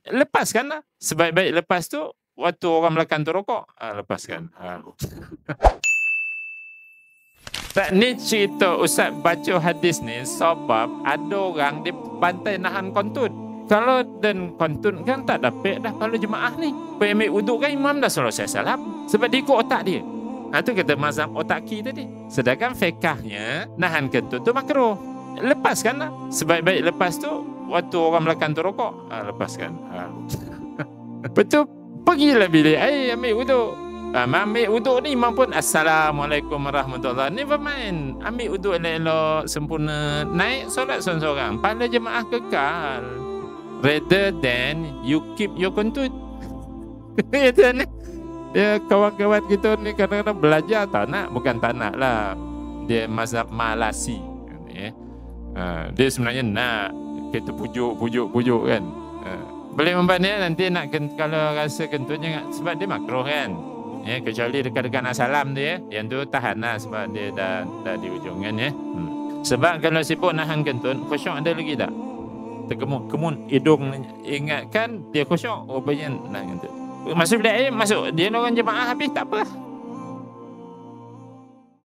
lepaskanlah. Sebaik-baik lepas tu, waktu orang belakang tu rokok, lepaskan. Tak, ni cerita Ustaz baca hadis ni sebab ada orang dia bantai nahan kontut. Kalau dan kontut kan tak dapat dah kalau jemaah ni. Ambil wuduk kan imam dah selesai salam. Sebab dia ikut otak dia. Itu kata mazhab otak ki tadi. Sedangkan fiqahnya nahan kentut tu makruh. Lepaskanlah. Sebaik-baik lepas tu, waktu orang belakang tu rokok, lepaskan. Betul, pergilah bilik air ambil wuduk. Ambil wuduk ni imam pun Assalamualaikum warahmatullahi. Never mind. Ambil wuduk elok-elok sempurna. Naik solat seorang-seorang. Pahala jemaah kekal. Rather than you keep your kontut. Dia kawan-kawan kita ni kadang-kadang belajar tak nak. Bukan tak nak lah. Dia mazhab malasi. Dia sebenarnya nak kita pujuk kan. Boleh membantu nanti nak kalau rasa kentut jangan, sebab dia makruh kan. Kecuali dekat-dekat nak salam dia, yang tu tahan lah sebab dia dah di ujung kan Sebab kalau sibuk nahan kentut, khusyuk ada lagi tak? Terkemun hidung ingatkan dia khusyuk, rupanya nahan kentut. Masuk bilik air, masuk dia orang jemaah habis tak apa.